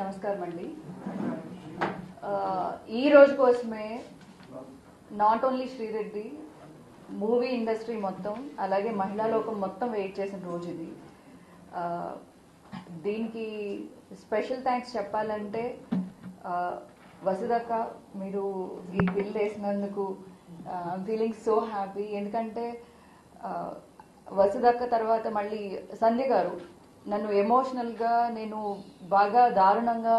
నమస్కారం అండి. ఈ రోజు కోసమే not only Sri Reddy, movie industry మొత్తం, అలాగే మహిళా లోకం మొత్తం వెయిట్ చేసిన రోజు ఇది. దీనికి స్పెషల్ థ్యాంక్స్ చెప్పాలంటే వసుదక్క, మీరు ఈ బిల్ వేసినందుకు ఐమ్ ఫీలింగ్ సో హ్యాపీ. ఎందుకంటే వసుదక్క తర్వాత మళ్ళీ సంధ్య గారు నన్ను ఎమోషనల్గా, నేను బాగా దారుణంగా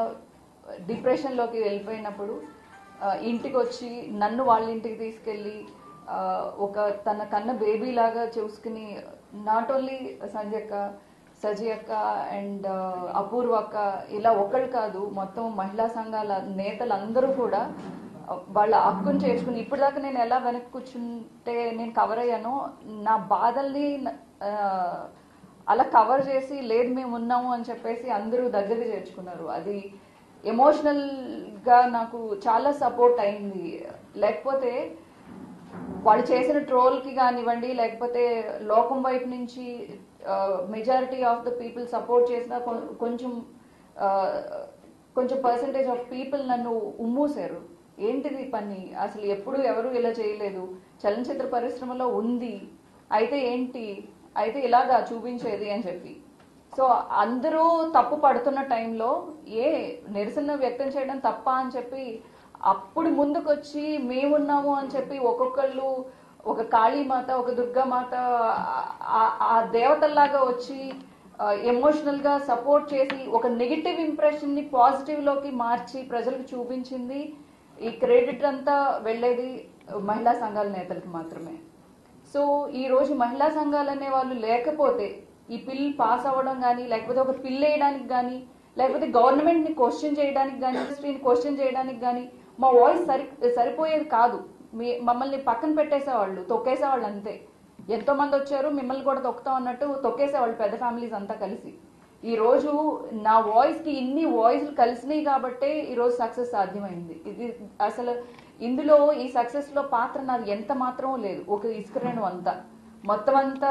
డిప్రెషన్లోకి వెళ్ళిపోయినప్పుడు ఇంటికి వచ్చి నన్ను వాళ్ళ ఇంటికి తీసుకెళ్ళి ఒక తన కన్న బేబీ లాగా చూసుకుని, నాట్ ఓన్లీ సంధ్యక్క, సజీ అక్క అండ్ అపూర్వ అక్క, ఇలా ఒకళ్ళు కాదు, మొత్తం మహిళా సంఘాల నేతలందరూ కూడా వాళ్ళ హక్కును చేర్చుకుని, ఇప్పటిదాకా నేను ఎలా వెనక్కి కూర్చుంటే నేను కవర్ అయ్యానో, నా బాధల్ని అలా కవర్ చేసి లేదు మేము ఉన్నాము అని చెప్పేసి అందరూ దగ్గరికి చేర్చుకున్నారు. అది ఎమోషనల్గా నాకు చాలా సపోర్ట్ అయింది. లేకపోతే వాళ్ళు చేసిన ట్రోల్కి కానివ్వండి, లేకపోతే లోకం వైపు నుంచి majority of the people support చేసిన కొంచెం పర్సంటేజ్ ఆఫ్ పీపుల్ నన్ను ఉమ్మూసారు. ఏంటిది పని, అసలు ఎప్పుడు ఎవరు ఇలా చేయలేదు, చలనచిత్ర పరిశ్రమలో ఉంది, అయితే ఏంటి, అయితే ఇలాగా చూపించేది అని చెప్పి. సో అందరూ తప్పు పడుతున్న టైంలో నిరసన వ్యక్తం చేయడం తప్ప అని చెప్పి అప్పుడు ముందుకొచ్చి మేమున్నాము అని చెప్పి ఒక్కొక్కళ్ళు, ఒక కాళీమాత, ఒక దుర్గామాత, ఆ దేవతల్లాగా వచ్చి ఎమోషనల్గా సపోర్ట్ చేసి ఒక నెగిటివ్ ఇంప్రెషన్ని పాజిటివ్లోకి మార్చి ప్రజలకు చూపించింది. ఈ క్రెడిట్ అంతా వెళ్ళేది మహిళా సంఘాల నేతలకు మాత్రమే. సో ఈరోజు మహిళా సంఘాలు అనే వాళ్ళు లేకపోతే ఈ బిల్ పాస్ అవ్వడం కానీ, లేకపోతే ఒక బిల్ వేయడానికి కానీ, లేకపోతే గవర్నమెంట్ని క్వశ్చన్ చేయడానికి కానీ, ఇండస్ట్రీని క్వశ్చన్ చేయడానికి కానీ మా వాయిస్ సరిపోయేది కాదు. మమ్మల్ని పక్కన పెట్టేసేవాళ్ళు, తొక్కేసేవాళ్ళు అంతే. ఎంతో మంది వచ్చారు, మిమ్మల్ని కూడా తొక్కుతాం అన్నట్టు తొక్కేసేవాళ్ళు పెద్ద ఫ్యామిలీస్ అంతా కలిసి. ఈరోజు నా వాయిస్కి ఇన్ని వాయిస్లు కలిసినాయి కాబట్టే ఈరోజు సక్సెస్ సాధ్యమైంది. ఇది అసలు ఇందులో ఈ సక్సెస్లో పాత్ర నాది ఎంత మాత్రం లేదు. ఒక ఇసుకరేణు అంతా, మొత్తం అంతా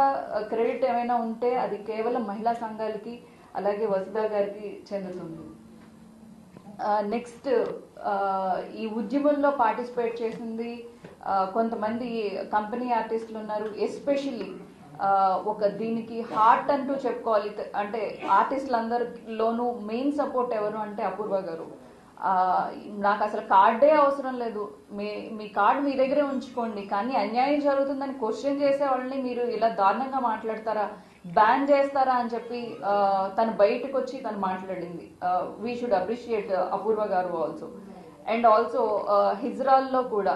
క్రెడిట్ ఏమైనా ఉంటే అది కేవలం మహిళా సంఘాలకి, అలాగే వసుదా గారికి చెందుతుంది. నెక్స్ట్, ఈ ఉద్యమంలో పార్టిసిపేట్ చేసింది కొంతమంది కంపెనీ ఆర్టిస్టులు ఉన్నారు. ఎస్పెషల్లీ ఒక దీనికి హార్ట్ అంటూ చెప్పుకోవాలి అంటే ఆర్టిస్టులందరిలోనూ మెయిన్ సపోర్ట్ ఎవరు అంటే అపూర్వ గారు. నాకు అసలు కార్డే అవసరం లేదు, మీ కార్డు మీ దగ్గరే ఉంచుకోండి, కానీ అన్యాయం జరుగుతుందని క్వశ్చన్ చేసే వాళ్ళని మీరు ఇలా దారుణంగా మాట్లాడతారా, బ్యాన్ చేస్తారా అని చెప్పి తను బయటకు వచ్చి తను మాట్లాడింది. వీ షుడ్ అప్రిషియేట్ అపూర్వ గారు ఆల్సో. అండ్ ఆల్సో హిజ్రాల్లో కూడా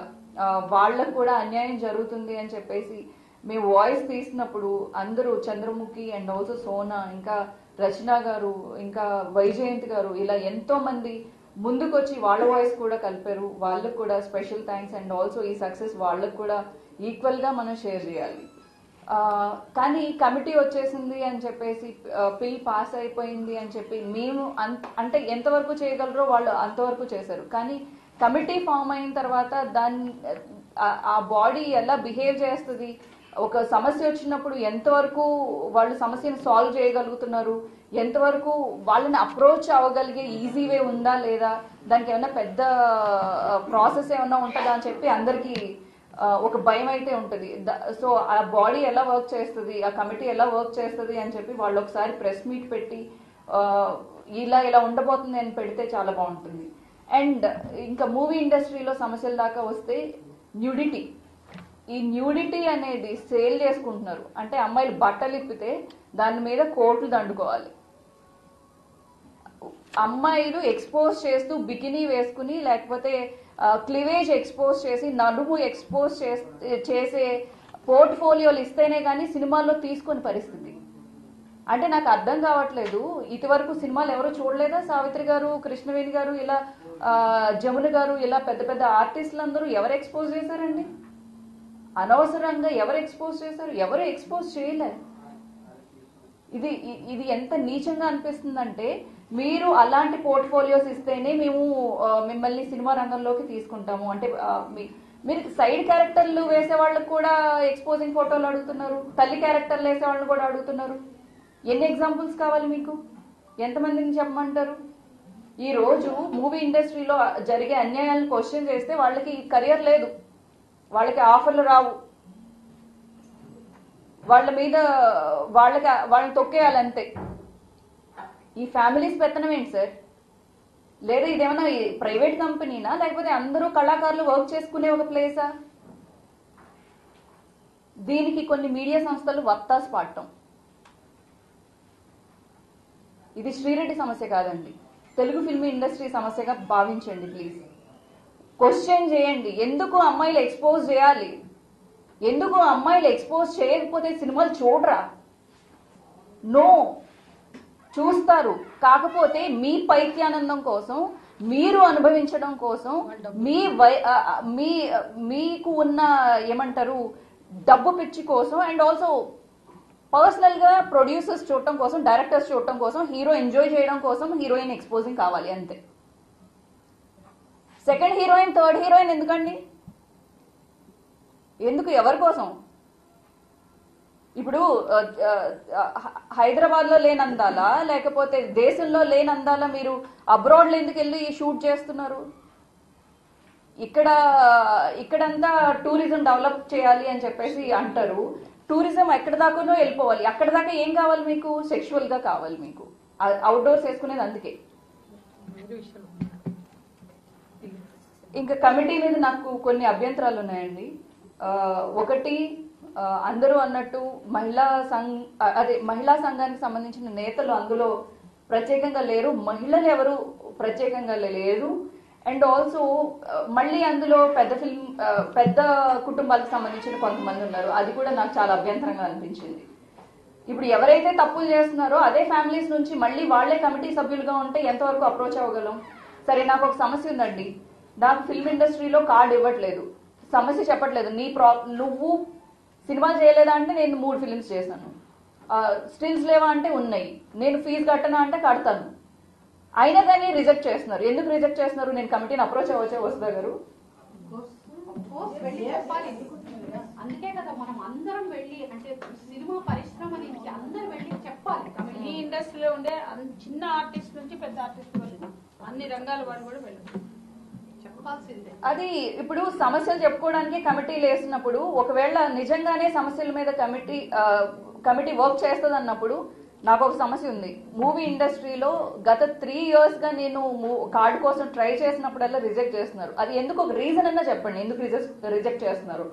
వాళ్ళకు కూడా అన్యాయం జరుగుతుంది అని చెప్పేసి మేము వాయిస్ తీసినప్పుడు అందరూ, చంద్రముఖి అండ్ ఆల్సో సోనా, ఇంకా రచన గారు, ఇంకా వైజయంతి గారు, ఇలా ఎంతో మంది ముందుకు వచ్చి వాళ్ళ వాయిస్ కూడా కలిపారు. వాళ్ళకు కూడా స్పెషల్ థ్యాంక్స్. అండ్ ఆల్సో ఈ సక్సెస్ వాళ్ళకు కూడా ఈక్వల్గా మనం షేర్ చేయాలి. కానీ కమిటీ వచ్చేసింది అని చెప్పేసి, బిల్ పాస్ అయిపోయింది అని చెప్పి మేము అంటే ఎంతవరకు చేయగలరో వాళ్ళు అంతవరకు చేశారు. కానీ కమిటీ ఫామ్ అయిన తర్వాత ఆ బాడీ ఎలా బిహేవ్ చేస్తుంది, ఒక సమస్య వచ్చినప్పుడు ఎంతవరకు వాళ్ళు సమస్యను సాల్వ్ చేయగలుగుతున్నారు, ఎంతవరకు వాళ్ళని అప్రోచ్ అవ్వగలిగే ఈజీ వే ఉందా లేదా, దానికి ఏమైనా పెద్ద ప్రాసెస్ ఏమైనా ఉంటుందా అని చెప్పి అందరికీ ఒక భయం అయితే ఉంటుంది. సో ఆ బాడీ ఎలా వర్క్ చేస్తుంది, ఆ కమిటీ ఎలా వర్క్ చేస్తుంది అని చెప్పి వాళ్ళు ఒకసారి ప్రెస్ మీట్ పెట్టి ఇలా ఉండబోతుంది అని పెడితే చాలా బాగుంటుంది. అండ్ ఇంకా మూవీ ఇండస్ట్రీలో సమస్యల దాకా వస్తే న్యూడిటీ, ఈ న్యూడిటీ అనేది సేల్ చేసుకుంటున్నారు. అంటే అమ్మాయిలు బట్టలు ఇప్పితే దాని మీద కోట్లు దండుకోవాలి. అమ్మాయిలు ఎక్స్పోజ్ చేస్తూ బికినీ వేసుకుని, లేకపోతే క్లివేజ్ ఎక్స్పోజ్ చేసి, నడుము ఎక్స్పోజ్ చేసే పోర్ట్ఫోలియోలు ఇస్తేనే కానీ సినిమాల్లో తీసుకునే పరిస్థితి. అంటే నాకు అర్థం కావట్లేదు, ఇదివరకు సినిమాలు ఎవరు చూడలేదా? సావిత్రి గారు, కృష్ణవేణి గారు, ఇలా జమున గారు, ఇలా పెద్ద పెద్ద ఆర్టిస్టులందరూ ఎవరు ఎక్స్పోజ్ చేశారండి? అనవసరంగా ఎవరు ఎక్స్పోజ్ చేశారు? ఎవరు ఎక్స్పోజ్ చేయలేరు. ఇది ఎంత నీచంగా అనిపిస్తుందంటే, మీరు అలాంటి పోర్ట్ఫోలియోస్ ఇస్తేనే మేము మిమ్మల్ని సినిమా రంగంలోకి తీసుకుంటాము అంటే, మీరు సైడ్ క్యారెక్టర్లు వేసే వాళ్ళకు కూడా ఎక్స్పోజింగ్ ఫోటోలు అడుగుతున్నారు, తల్లి క్యారెక్టర్లు వేసే వాళ్ళని కూడా అడుగుతున్నారు. ఎన్ని ఎగ్జాంపుల్స్ కావాలి మీకు? ఎంతమందిని చెప్పమంటారు? ఈ రోజు మూవీ ఇండస్ట్రీలో జరిగే అన్యాయాలను క్వశ్చన్ చేస్తే వాళ్ళకి కెరియర్ లేదు, వాళ్ళకి ఆఫర్లు రావు, వాళ్ళ మీద వాళ్ళని తొక్కేయాలంతే. ఈ ఫ్యామిలీస్ పెత్తనం ఏంటి సార్? లేదా ఇదేమన్నా ప్రైవేట్ కంపెనీనా, లేకపోతే అందరూ కళాకారులు వర్క్ చేసుకునే ఒక ప్లేసా? దీనికి కొన్ని మీడియా సంస్థలు వత్తాసు పాడటం. ఇది శ్రీరెడ్డి సమస్య కాదండి, తెలుగు ఫిల్మ్ ఇండస్ట్రీ సమస్యగా భావించండి ప్లీజ్. క్వశ్చన్ చేయండి, ఎందుకు అమ్మాయిలు ఎక్స్పోజ్ చేయాలి? ఎందుకు అమ్మాయిలు ఎక్స్పోజ్ చేయకపోతే సినిమాలు చూడరా? నో, చూస్తారు. కాకపోతే మీ పైత్యానందం కోసం, మీరు అనుభవించడం కోసం, మీకు ఉన్న ఏమంటారు డబ్బు పిచ్చి కోసం, అండ్ ఆల్సో పర్సనల్ గా ప్రొడ్యూసర్స్ చూడటం కోసం, డైరెక్టర్స్ చూడటం కోసం, హీరో ఎంజాయ్ చేయడం కోసం హీరోయిన్ ఎక్స్పోజింగ్ కావాలి అంతే. సెకండ్ హీరోయిన్, థర్డ్ హీరోయిన్ ఎందుకండి? ఎందుకు? ఎవరి కోసం? ఇప్పుడు హైదరాబాద్ లో లేనందాలా, లేకపోతే దేశంలో లేనందాలా మీరు అబ్రాడ్ ఎందుకు వెళ్ళి షూట్ చేస్తున్నారు? ఇక్కడంతా టూరిజం డెవలప్ చేయాలి అని చెప్పేసి అంటారు. టూరిజం ఎక్కడ దాకానో వెళ్ళిపోవాలి. అక్కడ దాకా ఏం కావాలి మీకు? సెక్షువల్ గా కావాలి మీకు. అవుట్డోర్స్ వేసుకునేది అందుకే. ఇంకా కమిటీ మీద నాకు కొన్ని అభ్యంతరాలు ఉన్నాయండి. ఒకటి, అందరూ అన్నట్టు మహిళా సంఘానికి సంబంధించిన నేతలు అందులో ప్రత్యేకంగా లేరు, మహిళలు ఎవరు ప్రత్యేకంగా లేరు. అండ్ ఆల్సో మళ్ళీ అందులో పెద్ద కుటుంబాలకు సంబంధించిన కొంతమంది ఉన్నారు. అది కూడా నాకు చాలా అభ్యంతరంగా అనిపించింది. ఇప్పుడు ఎవరైతే తప్పులు చేస్తున్నారో అదే ఫ్యామిలీస్ నుంచి మళ్ళీ వాళ్లే కమిటీ సభ్యులుగా ఉంటే ఎంతవరకు అప్రోచ్ అవ్వగలం? సరే, నాకు ఒక సమస్య ఉందండి, నాకు ఫిల్మ్ ఇండస్ట్రీలో కార్డు ఇవ్వట్లేదు, సమస్య చెప్పట్లేదు. నువ్వు సినిమాలు చేయలేదా అంటే నేను 3 ఫిల్మ్స్ చేశాను, స్టిల్స్ లేవా అంటే ఉన్నాయి, నేను ఫీజు కట్టనా అంటే కడతాను, అయినా కానీ రిజెక్ట్ చేస్తున్నారు. ఎందుకు రిజెక్ట్ చేస్తున్నారు? నేను కమిటీని అప్రోచ్ అవ్వచ్చా వసుధ గారు? అందుకే కదా మనం అందరం వెళ్ళి, అంటే సినిమా పరిశ్రమ నుంచి అందరూ వెళ్ళి చెప్పాలి. ఈ ఇండస్ట్రీలో ఉండే చిన్న ఆర్టిస్ట్ నుంచి పెద్ద ఆర్టిస్ట్ వరకు అన్ని రంగాల వారు కూడా వెళ్ళాలి, చెప్పాల్సిందే. అది ఇప్పుడు సమస్యలు చెప్పుకోవడానికి కమిటీలు వేసినప్పుడు, ఒకవేళ నిజంగానే సమస్యల మీద కమిటీ వర్క్ చేస్తుంది అన్నప్పుడు, నాకు ఒక సమస్య ఉంది. మూవీ ఇండస్ట్రీలో గత 3 years గా నేను కార్డు కోసం ట్రై చేసినప్పుడల్లా రిజెక్ట్ చేస్తున్నారు. అది ఎందుకు? ఒక రీజన్ అన్నా చెప్పండి, ఎందుకు రిజెక్ట్ చేస్తున్నారు?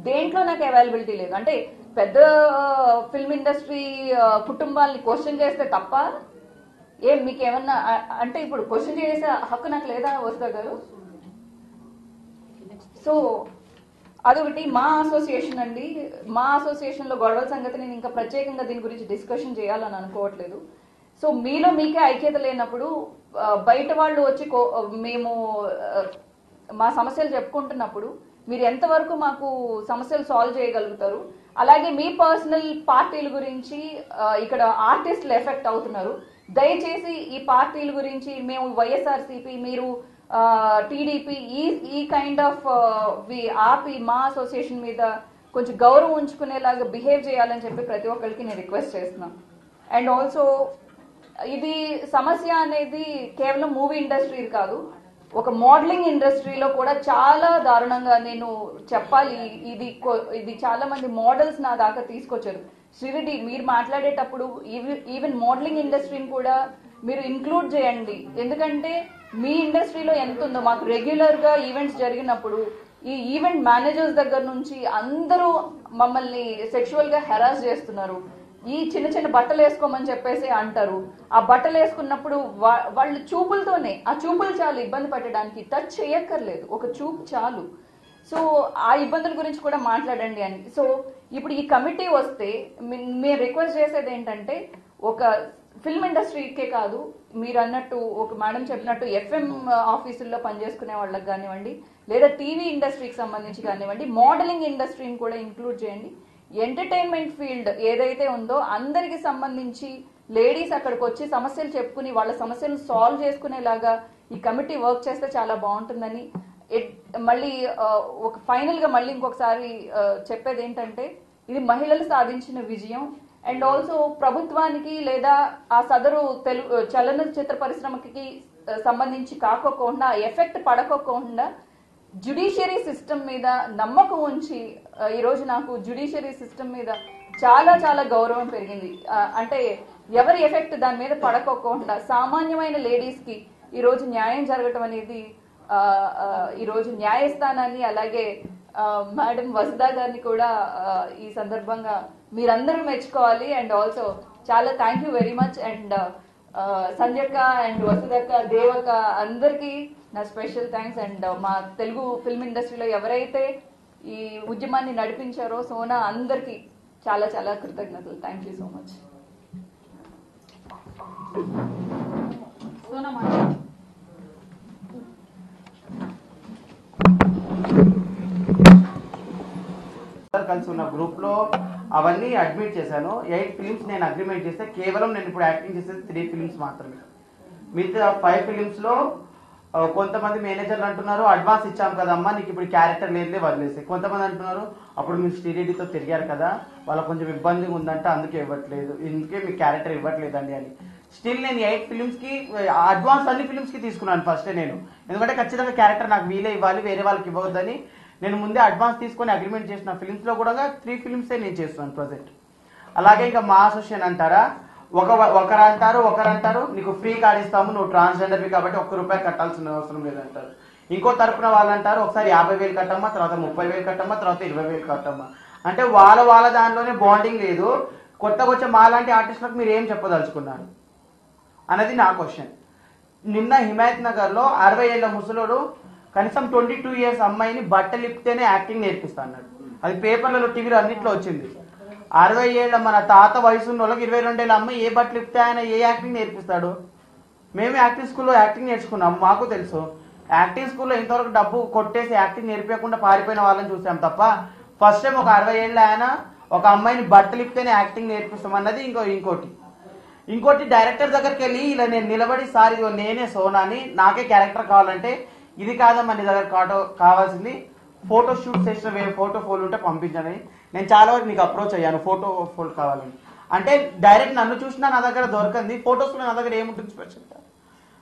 దేంట్లో నాకు అవైలబిలిటీ లేదు అంటే పెద్ద ఫిల్మ్ ఇండస్ట్రీ కుటుంబాలని క్వశ్చన్ చేస్తే తప్ప మీకేమన్నా అంటే ఇప్పుడు క్వశ్చన్ చేసే హక్కు నాకు లేదా వసుధ గారు? సో అదొకటి. మా అసోసియేషన్ అండి, మా అసోసియేషన్ లో గొడవల సంగతి నేను ఇంకా ప్రత్యేకంగా దీని గురించి డిస్కషన్ చేయాలని అనుకోవట్లేదు. సో మీలో మీకే ఐక్యత లేనప్పుడు బయట వాళ్ళు వచ్చి మేము మా సమస్యలు చెప్పుకుంటున్నప్పుడు మీరు ఎంతవరకు మాకు సమస్యలు సాల్వ్ చేయగలుగుతారు? అలాగే మీ పర్సనల్ పార్టీల గురించి ఇక్కడ ఆర్టిస్టులు ఎఫెక్ట్ అవుతున్నారు. దయచేసి ఈ పార్టీల గురించి మేము వైఎస్ఆర్సీపీ, మీరు టీడీపీ, ఈ కైండ్ ఆఫ్ ఆపి మా అసోసియేషన్ మీద కొంచెం గౌరవం ఉంచుకునేలాగా బిహేవ్ చేయాలని చెప్పి ప్రతి ఒక్కరికి నేను రిక్వెస్ట్ చేస్తున్నాను. అండ్ ఆల్సో ఇది సమస్య అనేది కేవలం మూవీ ఇండస్ట్రీ కాదు, ఒక మోడలింగ్ ఇండస్ట్రీలో కూడా చాలా దారుణంగా నేను చెప్పాలి. ఇది చాలా మంది మోడల్స్ నా దాకా తీసుకొచ్చారు. శ్రీరెడ్డి, మీరు మాట్లాడేటప్పుడు ఈవెన్ మోడలింగ్ ఇండస్ట్రీని కూడా మీరు ఇంక్లూడ్ చేయండి. ఎందుకంటే మీ ఇండస్ట్రీలో ఎంత ఉందో, మాకు రెగ్యులర్ గా ఈవెంట్స్ జరిగినప్పుడు ఈ ఈవెంట్ మేనేజర్స్ దగ్గర నుంచి అందరూ మమ్మల్ని సెక్షువల్ గా హెరాస్ చేస్తున్నారు. ఈ చిన్న చిన్న బట్టలు వేసుకోమని చెప్పేసి అంటారు. ఆ బట్టలు వేసుకున్నప్పుడు వాళ్ళు చూపులతోనే, ఆ చూపులు చాలు ఇబ్బంది పెట్టడానికి, టచ్ చేయక్కర్లేదు, ఒక చూపు చాలు. సో ఆ ఇబ్బందుల గురించి కూడా మాట్లాడండి అని. సో ఇప్పుడు ఈ కమిటీ వస్తే మేము రిక్వెస్ట్ చేసేది ఏంటంటే, ఒక ఫిల్మ్ ఇండస్ట్రీకే కాదు, మీరు అన్నట్టు ఒక మేడం చెప్పినట్టు ఎఫ్ఎం ఆఫీసుల్లో పనిచేసుకునే వాళ్ళకి కానివ్వండి, లేదా టీవీ ఇండస్ట్రీకి సంబంధించి కానివ్వండి, మోడలింగ్ ఇండస్ట్రీని కూడా ఇంక్లూడ్ చేయండి. ఎంటర్టైన్మెంట్ ఫీల్డ్ ఏదైతే ఉందో అందరికి సంబంధించి లేడీస్ అక్కడికి వచ్చి సమస్యలు చెప్పుకుని వాళ్ళ సమస్యలను సాల్వ్ చేసుకునేలాగా ఈ కమిటీ వర్క్ చేస్తే చాలా బాగుంటుందని మళ్ళీ ఒక ఫైనల్ గా మళ్ళీ ఇంకొకసారి చెప్పేది ఏంటంటే, ఇది మహిళలు సాధించిన విజయం. అండ్ ఆల్సో ప్రభుత్వానికి లేదా ఆ సదరు చలనచిత్ర పరిశ్రమకి సంబంధించి కాకోకుండా ఎఫెక్ట్ పడకోకుండా జ్యుడిషియరీ సిస్టమ్ మీద నమ్మకం ఉంచి ఈరోజు నాకు జ్యుడిషియరీ సిస్టమ్ మీద చాలా చాలా గౌరవం పెరిగింది. అంటే ఎవరి ఎఫెక్ట్ దాని మీద పడకోకుండా సామాన్యమైన లేడీస్కి ఈరోజు న్యాయం జరగటం అనేది ఈరోజు న్యాయస్థానాన్ని అలాగే మేడం వసుదా గారిని కూడా ఈ సందర్భంగా మీరందరూ మెచ్చుకోవాలి. అండ్ ఆల్సో చాలా thank you very much. And సంధ్యక్క అండ్ వసుదక్క దేవక్క అందరికీ నా స్పెషల్ థ్యాంక్స్. అండ్ మా తెలుగు ఫిల్మ్ ఇండస్ట్రీలో ఎవరైతే ఈ ఉద్యమాన్ని నడిపించారో సోనా అందరికీ చాలా చాలా కృతజ్ఞతలు. Thank you so much. కలిసి ఉన్న గ్రూప్ లో అవన్నీ అడ్మిట్ చేశాను. 8 ఫిలిమ్స్ నేను అగ్రిమెంట్ చేస్తే కేవలం నేను ఇప్పుడు యాక్టింగ్ చేసేది 3 ఫిలిమ్స్ మాత్రమే. మిగతా 5 ఫిలిమ్స్ లో కొంతమంది మేనేజర్లు అంటున్నారు అడ్వాన్స్ ఇచ్చాం కదమ్మా నీకు ఇప్పుడు క్యారెక్టర్ లేదులే వదిలేసి. కొంతమంది అంటున్నారు అప్పుడు మీరు శ్రీరెడ్డితో తిరిగారు కదా వాళ్ళకు కొంచెం ఇబ్బందిగా ఉందంటే అందుకే ఇవ్వట్లేదు, ఇందుకే మీకు క్యారెక్టర్ ఇవ్వట్లేదండి అని. స్టిల్ నేను 8 ఫిలిమ్స్ కి అడ్వాన్స్ అన్ని ఫిలిమ్స్ కి తీసుకున్నాను ఫస్టే నేను, ఎందుకంటే ఖచ్చితంగా క్యారెక్టర్ నాకు వీలే ఇవ్వాలి వేరే వాళ్ళకి ఇవ్వవద్దని నేను ముందే అడ్వాన్స్ తీసుకొని అగ్రిమెంట్ చేసిన. ఫిలిమ్స్ లో కూడా 3 ఫిలిమ్సే నేను చేస్తున్నాను ప్రజెంట్. అలాగే ఇంకా మా అసోసియేషన్ అంటారా ఒకరు అంటారు నీకు ఫ్రీ కార్డ్ ఇస్తాము నువ్వు ట్రాన్స్జెండర్వి కాబట్టి ₹1 కట్టాల్సిన అవసరం లేదంటారు. ఇంకో తరపున వాళ్ళు అంటారు ఒకసారి 50,000 కట్టమ్మా, తర్వాత 30,000 కట్టమ్మా, తర్వాత 20,000 కట్టమ్మా. అంటే వాళ్ళ దానిలోనే బాండింగ్ లేదు. కొత్తగా వచ్చే మాలాంటి ఆర్టిస్టులకు మీరు ఏం చెప్పదలుచుకున్నారు అనేది నా క్వశ్చన్. నిన్న హిమాయత్ నగర్ లో 60 ఏళ్ల ముసలోడు కనీసం 22 ఇయర్స్ అమ్మాయిని బట్టలు ఇప్పితేనే యాక్టింగ్ నేర్పిస్తా అన్నాడు. అది పేపర్లలో టీవీలో అన్నింటిలో వచ్చింది. 60 ఏళ్ల మన తాత వయసున్న వాళ్ళకి 22 ఏళ్ళ అమ్మాయి ఏ బట్టలు ఇప్పితే ఆయన ఏ యాక్టింగ్ నేర్పిస్తాడు? మేము యాక్టింగ్ స్కూల్లో యాక్టింగ్ నేర్చుకున్నాం, మాకు తెలుసు. యాక్టింగ్ స్కూల్లో ఇంతవరకు డబ్బు కొట్టేసి యాక్టింగ్ నేర్పించకుండా పారిపోయిన వాళ్ళని చూసాం తప్ప ఫస్ట్ టైం ఒక 60 ఏళ్ళ ఆయన ఒక అమ్మాయిని బట్టలు ఇప్పితేనే యాక్టింగ్ నేర్పిస్తాం అన్నది ఇంకోటి డైరెక్టర్ దగ్గరికి వెళ్ళి ఇలా నేను నిలబడి సార్ ఇదిగో నేనే సోనాని నాకే క్యారెక్టర్ కావాలంటే ఇది కాదమ్మా నీ దగ్గర కావాల్సింది ఫోటో షూట్ చేసిన ఫోటో ఫోల్ ఉంటే పంపించండి. నేను చాలా వరకు నీకు అప్రోచ్ అయ్యాను ఫోటో ఫోల్ కావాలని. అంటే డైరెక్ట్ నన్ను చూసినా నా దగ్గర దొరకంది, ఫోటోస్లో నా దగ్గర ఏముంటుంది స్పెషల్గా?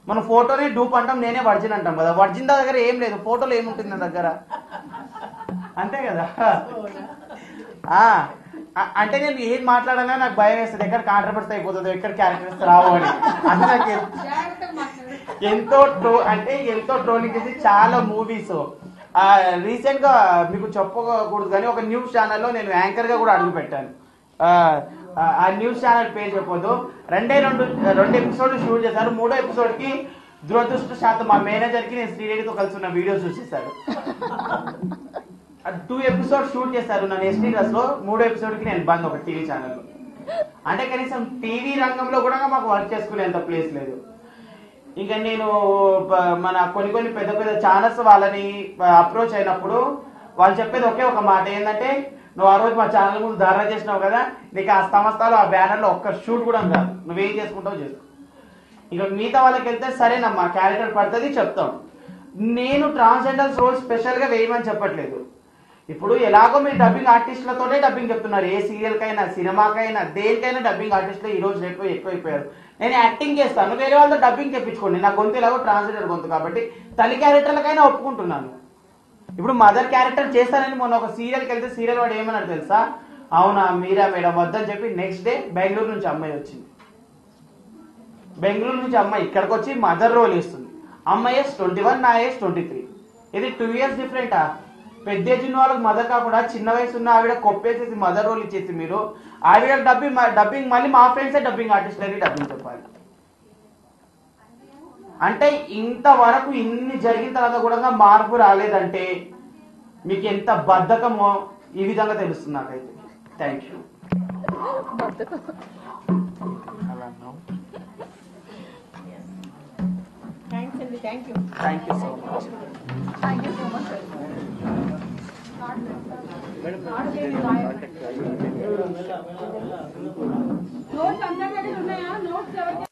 మనం ఫోటోనే డూప్ అంటాం, నేనే వర్జిన్ అంటాం కదా. వర్జిన్ దగ్గర ఏం లేదు, ఫోటోలో ఏముంటుంది నా దగ్గర? అంతే కదా. అంటే నేను ఏం మాట్లాడాలా నాకు భయం వేస్తుంది, ఎక్కడ కాంట్రవర్సీ అయిపోతుందో, ఎక్కడ క్యారెక్టర్స్ రావు అని. అది నాకు ఎంతో ట్రోలింగ్ చేసి చాలా మూవీస్ రీసెంట్ గా మీకు చెప్పకూడదు కానీ ఒక న్యూస్ ఛానల్లో నేను యాంకర్ గా కూడా అడుగు పెట్టాను. ఆ న్యూస్ ఛానల్ పేరు చెప్పొద్దు. రెండు ఎపిసోడ్లు షూట్ చేశారు. 3వ ఎపిసోడ్ కి దురదృష్టశాతం మా మేనేజర్ కి నేను శ్రీరెడ్డితో కలిసి ఉన్న వీడియోస్ చూసేశారు. 2 ఎపిసోడ్ షూట్ చేశారు నన్ను ఎస్టీ డ్రెస్ లో. 3వ ఎపిసోడ్ కి నేను బంద్ ఒక టీవీ ఛానల్లో. అంటే కనీసం టీవీ రంగంలో కూడా మాకు వర్క్ చేసుకునేంత ప్లేస్ లేదు. ఇంకా నేను మన కొన్ని పెద్ద ఛానల్స్ వాళ్ళని అప్రోచ్ అయినప్పుడు వాళ్ళు చెప్పేది ఒకే ఒక మాట ఏంటంటే నువ్వు ఆ రోజు మా ఛానల్ ముందు ధారణ చేసినావు కదా నీకు ఆ సంస్థలో ఆ బ్యానర్లో ఒక్క షూట్ కూడా కాదు, నువ్వేం చేసుకుంటావు చేసుకో. ఇక మిగతా వాళ్ళకి వెళ్తే సరేనమ్మా క్యారెక్టర్ పడుతుంది చెప్తాం. నేను ట్రాన్స్జెండర్ రోల్ స్పెషల్ గా వేయమని చెప్పట్లేదు. ఇప్పుడు ఎలాగో మీరు డబ్బింగ్ ఆర్టిస్టులతోనే డబ్బింగ్ చెప్తున్నారు, ఏ సీరియల్కైనా సినిమాకైనా దేనికైనా డబ్బింగ్ ఆర్టిస్టులు ఈ రోజు రేపు ఎక్కువైపోయారు. నేను యాక్టింగ్ చేస్తాను, వేరే వాళ్ళతో డబ్బింగ్ చెప్పించుకోండి. నా గొంతు ఎలాగో ట్రాన్స్జెండర్ గొంతు కాబట్టి తల్లి క్యారెక్టర్లకైనా ఒప్పుకుంటున్నాను. ఇప్పుడు మదర్ క్యారెక్టర్ చేస్తానని మొన్న ఒక సీరియల్కి వెళ్తే సీరియల్ వాడు ఏమన్నాడు తెలుసా? అవునా మీరా మేడం వద్దని చెప్పి నెక్స్ట్ డే బెంగళూరు నుంచి అమ్మాయి వచ్చింది. బెంగళూరు నుంచి అమ్మాయి ఇక్కడికి వచ్చి మదర్ రోల్ ఇస్తుంది. అమ్మాయి ఏజ్ 21, నా ఏజ్ 23. ఇది 2 ఇయర్స్ డిఫరెంటా? పెద్ద ఏజ్ ఉన్న వాళ్ళకి మదర్ కాకుండా చిన్న వయసు ఉన్న ఆవిడ కొప్పేసేసి మదర్ రోల్ ఇచ్చేసి మీరు ఆవిడ డబ్బింగ్ మళ్ళీ మా ఫ్రెండ్సే డబ్బింగ్ ఆర్టిస్ట్ అని డబ్బింగ్ చెప్పాలి. అంటే ఇంతవరకు ఇన్ని జరిగిన తర్వాత కూడా మార్పు రాలేదంటే మీకు ఎంత బద్ధకమో ఈ విధంగా తెలుస్తుంది నాకైతే. Thank you. Thank you so much. Notes అందరి ఉన్నాయా? నోట్స్ ఎవరికి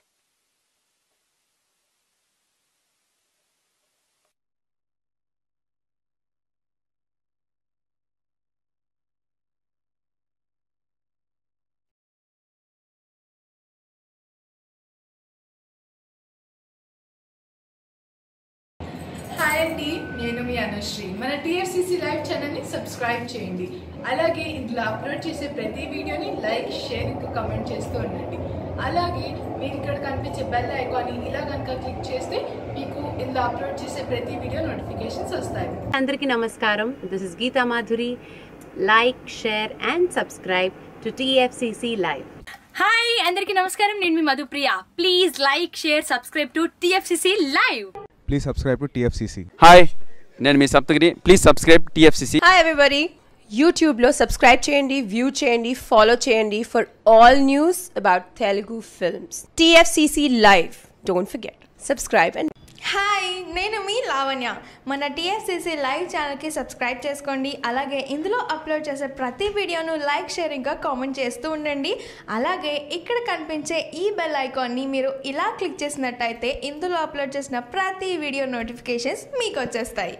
హాయ్ అండి, నేను మీ అనుశ్రీ. మన టీఎఫ్సిసి లైవ్ ఛానల్ని సబ్స్క్రైబ్ చేయండి. అలాగే ఇందులో అప్లోడ్ చేసే ప్రతి వీడియోని లైక్, షేర్, ఇంకా కమెంట్ చేస్తూ ఉండండి. అలాగే మీరు ఇక్కడ కనిపించే బెల్ ఐకాన్ని ఇలా కనుక క్లిక్ చేస్తే మీకు ఇందులో అప్లోడ్ చేసే ప్రతి వీడియో నోటిఫికేషన్స్ వస్తాయి. అందరికీ నమస్కారం. This is Geeta Madhuri. Like, share and subscribe to TFCC live. Hi అందరికీ నమస్కారం, నేను మీ Madhupriya. Please like, share, subscribe to TFCC live. Please subscribe to TFCC. Hi, నేను మీ Saptagiri. Please subscribe TFCC. Hi everybody, యూట్యూబ్లో సబ్స్క్రైబ్ చేయండి, వ్యూ చేయండి, ఫాలో చేయండి for all news about Telugu films. TFCC live, don't forget subscribe. And hi, నేను మీ లావణ్య. మన TFCC live ఛానల్కి సబ్స్క్రైబ్ చేసుకోండి. అలాగే ఇందులో అప్లోడ్ చేసే ప్రతి వీడియోను లైక్, షేర్, ఇంకా కామెంట్ చేస్తూ ఉండండి. అలాగే ఇక్కడ కనిపించే ఈ బెల్ ఐకాన్ని మీరు ఇలా క్లిక్ చేసినట్టయితే ఇందులో అప్లోడ్ చేసిన ప్రతి వీడియో నోటిఫికేషన్స్ మీకు వచ్చేస్తాయి.